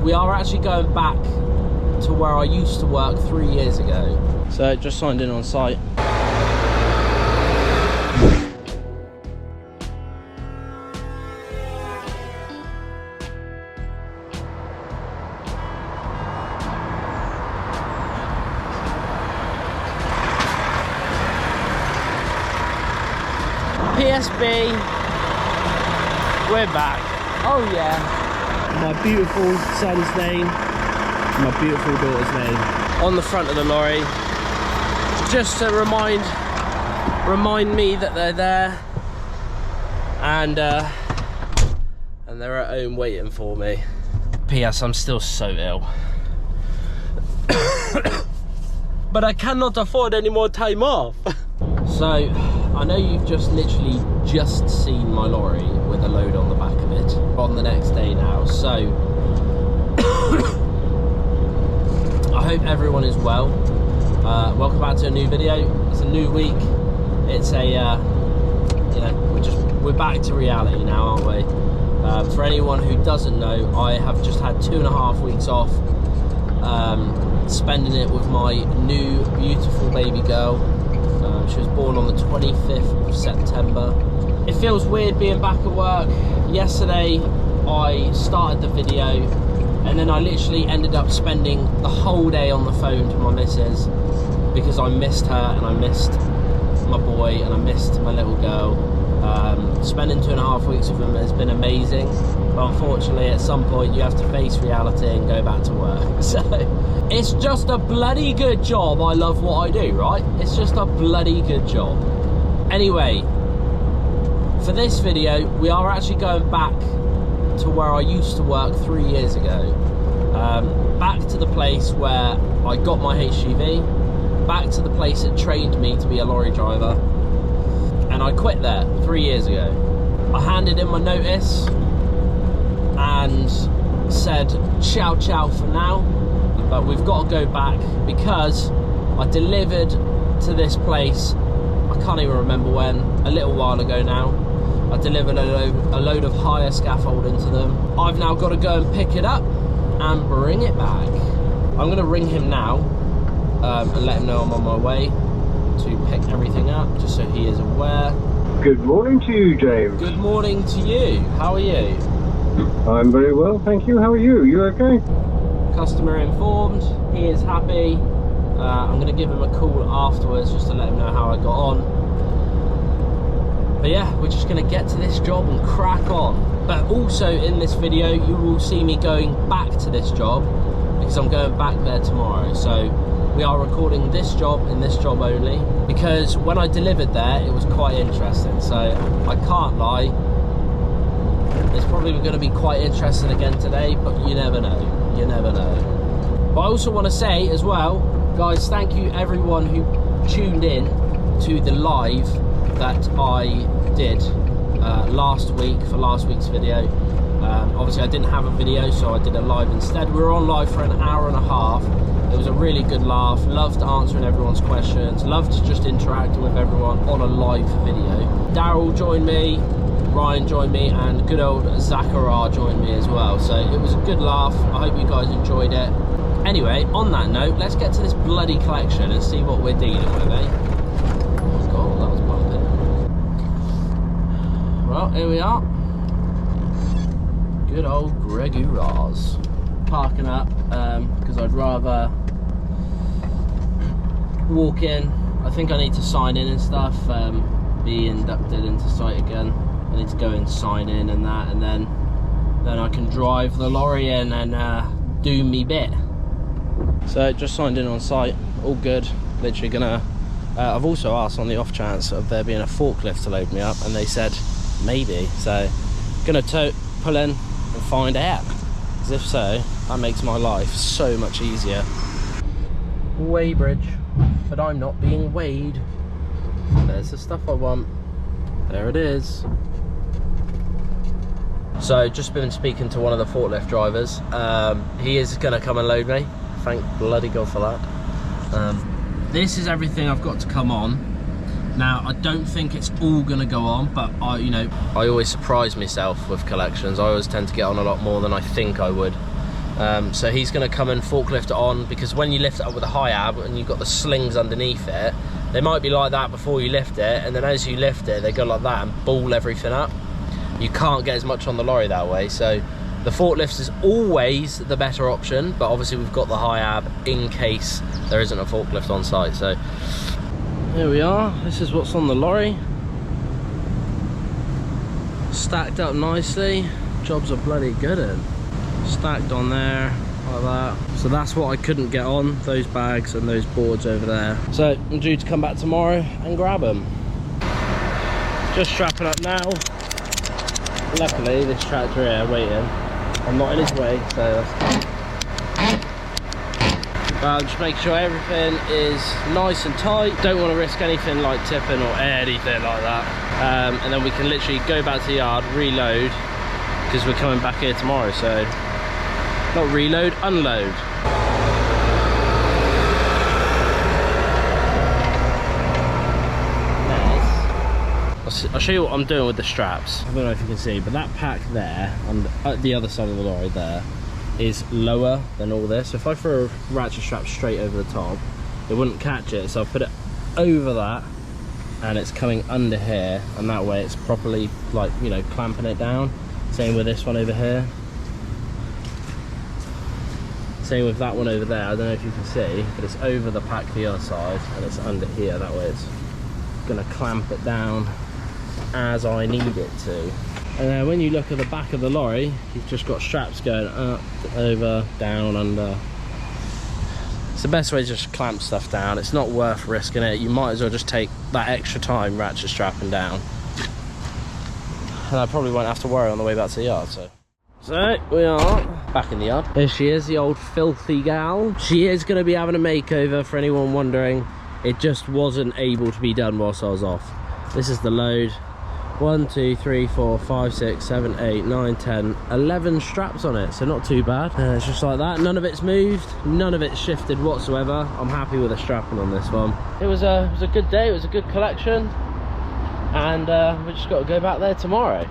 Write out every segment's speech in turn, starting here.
we are actually going back to where I used to work 3 years ago. So just signed in on site. PSB, we're back. Oh yeah. My beautiful son's name, my beautiful daughter's name on the front of the lorry, just to remind me that they're there, and they're at home waiting for me. P.S. I'm still so ill, but I cannot afford any more time off. So I know you've just literally seen my lorry with a load on the back of it on the next day now, so I hope everyone is well. Welcome back to a new video. It's a new week. It's a you know, we're back to reality now, aren't we? For anyone who doesn't know, I have just had 2.5 weeks off, spending it with my new beautiful baby girl. She was born on the 25th of September. It feels weird being back at work. Yesterday I started the video and then I literally ended up spending the whole day on the phone to my missus because I missed her and I missed my boy and I missed my little girl. Spending 2.5 weeks with them has been amazing, but unfortunately at some point you have to face reality and go back to work. So it's just a bloody good job. I love what I do, right? It's just a bloody good job. Anyway, for this video we are actually going back to where I used to work 3 years ago. Back to the place where I got my HGV, back to the place that trained me to be a lorry driver, and I quit there 3 years ago. I handed in my notice and said ciao ciao for now, but we've got to go back because I delivered to this place, I can't even remember when, a little while ago now. I delivered a load of hire scaffolding to them. I've now got to go and pick it up and bring it back. I'm going to ring him now and let him know I'm on my way to pick everything up, just so he is aware. Good morning to you, James. Good morning to you. How are you? I'm very well, thank you. How are you? You okay? Customer informed. He is happy. I'm going to give him a call afterwards just to let him know how I got on. But yeah, we're just going to get to this job and crack on. But also in this video you will see me going back to this job because I'm going back there tomorrow. So we are recording this job and this job only because when I delivered there it was quite interesting. So I can't lie, it's probably going to be quite interesting again today, but you never know. You never know. But I also want to say as well, guys, thank you everyone who tuned in to the live that I did last week for last week's video. Obviously I didn't have a video, so I did a live instead. We were on live for an hour and a half. It was a really good laugh. Loved answering everyone's questions. Loved just interacting with everyone on a live video. Daryl joined me, Ryan joined me, and good old Zachariah joined me as well. So it was a good laugh. I hope you guys enjoyed it. Anyway, on that note, let's get to this bloody collection and see what we're dealing with, eh? Oh god, that was bumping. Well, here we are. Good old Greggy Raz. Parking up because I'd rather walk in. I think I need to sign in and stuff, be inducted into site again. I need to go and sign in and that, and then I can drive the lorry in and do me bit. So just signed in on site, all good. Literally gonna I've also asked on the off chance of there being a forklift to load me up, and they said maybe, so gonna pull in and find out, because if so, that makes my life so much easier. Weighbridge, but I'm not being weighed. There's the stuff I want. There it is. So just been speaking to one of the forklift drivers. He is gonna come and load me. Thank bloody God for that. This is everything I've got to come on. Now I don't think it's all gonna go on, but I always surprise myself with collections. I always tend to get on a lot more than I think I would. So he's going to come and forklift it on, because when you lift it up with a high ab and you've got the slings underneath it, they might be like that before you lift it, and then as you lift it they go like that and ball everything up. You can't get as much on the lorry that way, so the forklift is always the better option, but obviously we've got the high ab in case there isn't a forklift on site. So here we are, this is what's on the lorry, stacked up nicely. Jobs are bloody good in. Stacked on there like that. So that's what I couldn't get on, those bags and those boards over there. So I'm due to come back tomorrow and grab them. Just strapping up now. Luckily this tractor here waiting, I'm not in his way, so that's well, just make sure everything is nice and tight. Don't want to risk anything like tipping or anything like that. And then we can literally go back to the yard, reload, because we're coming back here tomorrow. So not reload, unload. Nice. I'll show you what I'm doing with the straps. I don't know if you can see, but that pack there on the other side of the lorry there is lower than all this. So if I throw a ratchet strap straight over the top, it wouldn't catch it. So I'll put it over that, and it's coming under here, and that way it's properly, like, you know, clamping it down. Same with this one over here. Same with that one over there. I don't know if you can see, but it's over the pack the other side, and it's under here. That way it's gonna clamp it down as I need it to. And then when you look at the back of the lorry, you've just got straps going up, over, down, under. It's the best way to just clamp stuff down. It's not worth risking it. You might as well just take that extra time ratchet strapping down. And I probably won't have to worry on the way back to the yard. So we are back in the yard. Here she is, the old filthy gal. She is going to be having a makeover, for anyone wondering. It just wasn't able to be done whilst I was off. This is the load. 1, 2, 3, 4, 5, 6, 7, 8, 9, 10, 11 straps on it, so not too bad. It's just like that. None of it's moved, none of it's shifted whatsoever. I'm happy with the strapping on this one. It was a good day, it was a good collection, and we just got to go back there tomorrow.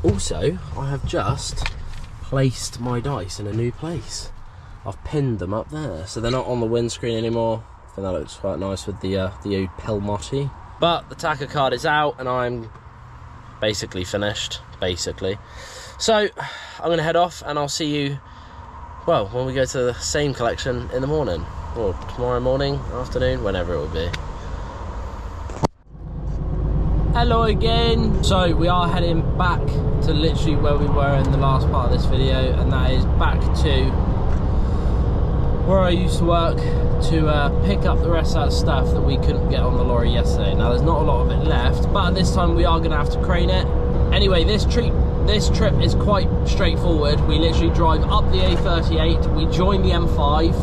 Also, I have just placed my dice in a new place. I've pinned them up there, so they're not on the windscreen anymore. I think that looks quite nice with the old Pelmotti. But the tacho card is out, and I'm basically finished, so I'm gonna head off, and I'll see you, well, when we go to the same collection in the morning, or tomorrow morning, afternoon, whenever it will be. Hello again. So we are heading back to literally where we were in the last part of this video, and that is back to where I used to work, to pick up the rest of that stuff that we couldn't get on the lorry yesterday. Now there's not a lot of it left, but this time we are going to have to crane it. Anyway, this trip is quite straightforward. We literally drive up the A38, we join the M5,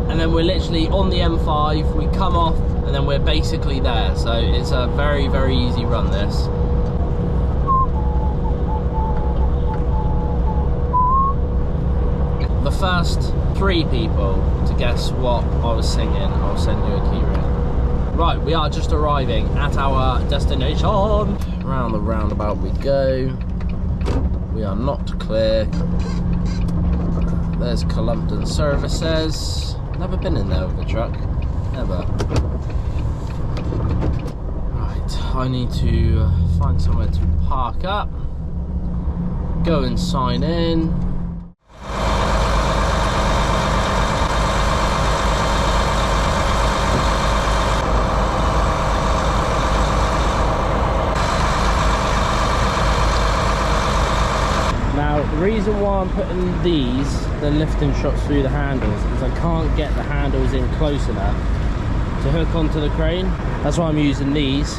and then we're literally on the M5, we come off, and then we're basically there. So it's a very, very easy run, this. The first 3 people to guess what I was singing, I'll send you a key ring. Right, we are just arriving at our destination. Round the roundabout we go. We are not clear. There's Columpton Services. Never been in there with a truck, never. Right, I need to find somewhere to park up, go and sign in. The reason why I'm putting the lifting shots through the handles is I can't get the handles in close enough to hook onto the crane. That's why I'm using these,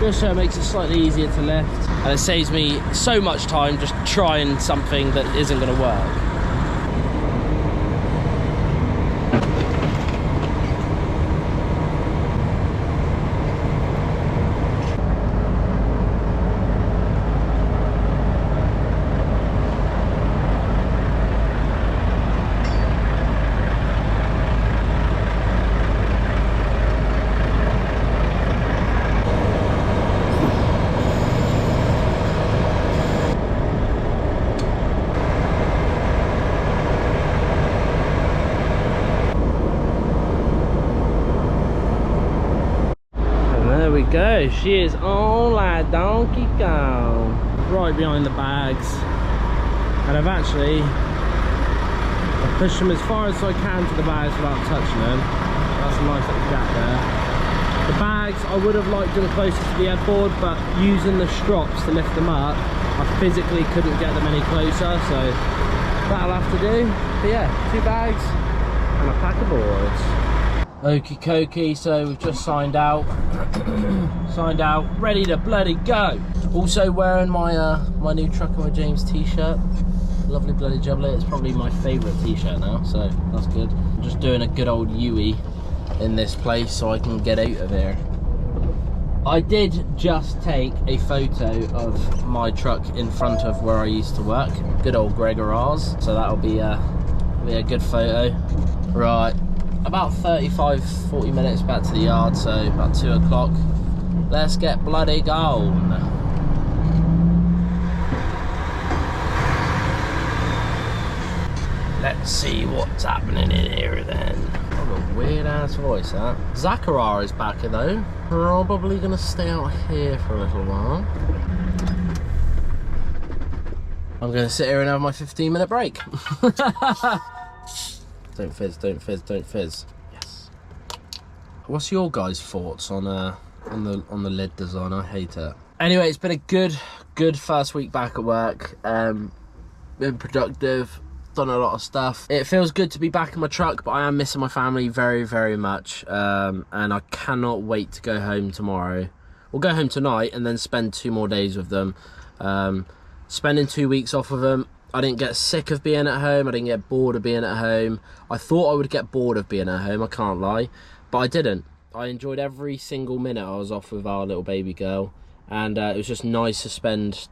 just so it makes it slightly easier to lift, and it saves me so much time just trying something that isn't going to work. go. She is on like Donkey Kong. Right behind the bags. And I've pushed them as far as I can to the bags without touching them. That's a nice little gap there. The bags, I would have liked them closer to the headboard, but using the strops to lift them up, I physically couldn't get them any closer, so that'll have to do. But yeah, 2 bags and a pack of boards. Okie dokie, so we've just signed out. Signed out, ready to bloody go. Also wearing my my new Trucking with James t-shirt. Lovely bloody jubbly. It's probably my favourite t-shirt now, so that's good. I'm just doing a good old U-E in this place so I can get out of here. I did just take a photo of my truck in front of where I used to work. Good old Gregor R's, so that'll be a good photo. Right, about 35-40 minutes back to the yard, so about 2 o'clock. Let's get bloody going. Let's see what's happening in here then. What a weird ass voice that. Zachariah is back here though. Probably gonna stay out here for a little while. I'm gonna sit here and have my 15-minute break. Don't fizz, don't fizz, don't fizz. Yes. What's your guys' thoughts on the lid design? I hate it. Anyway, it's been a good first week back at work. Been productive. Done a lot of stuff. It feels good to be back in my truck, but I am missing my family very, very much, and I cannot wait to go home tomorrow. We'll go home tonight and then spend 2 more days with them. Spending 2 weeks off of them, I didn't get sick of being at home. I didn't get bored of being at home. I thought I would get bored of being at home, I can't lie, but I didn't. I enjoyed every single minute I was off with our little baby girl, and it was just nice to spend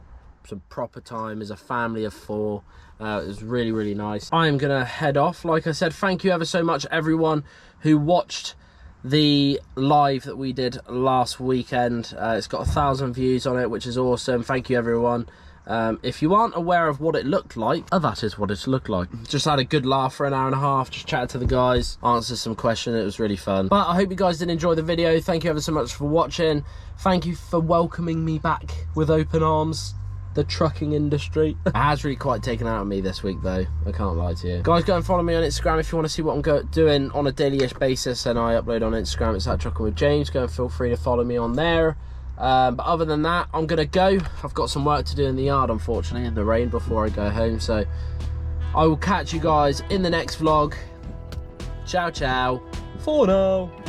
some proper time as a family of 4. It was really, really nice. I am gonna head off. Like I said, thank you ever so much everyone who watched the live that we did last weekend. It's got 1,000 views on it, which is awesome. Thank you everyone. If you aren't aware of what it looked like, that is what it looked like. Just had a good laugh for an hour and a half, just chatted to the guys, answered some questions. It was really fun. But I hope you guys did enjoy the video. Thank you ever so much for watching. Thank you for welcoming me back with open arms. The trucking industry. It has really quite taken out of me this week though, I can't lie to you. Guys, go and follow me on Instagram if you want to see what I'm doing on a daily-ish basis, and I upload on Instagram. It's at Trucking with James. Go and feel free to follow me on there. But other than that, I'm gonna go. I've got some work to do in the yard, unfortunately, in the rain before I go home, so I will catch you guys in the next vlog. Ciao ciao for now.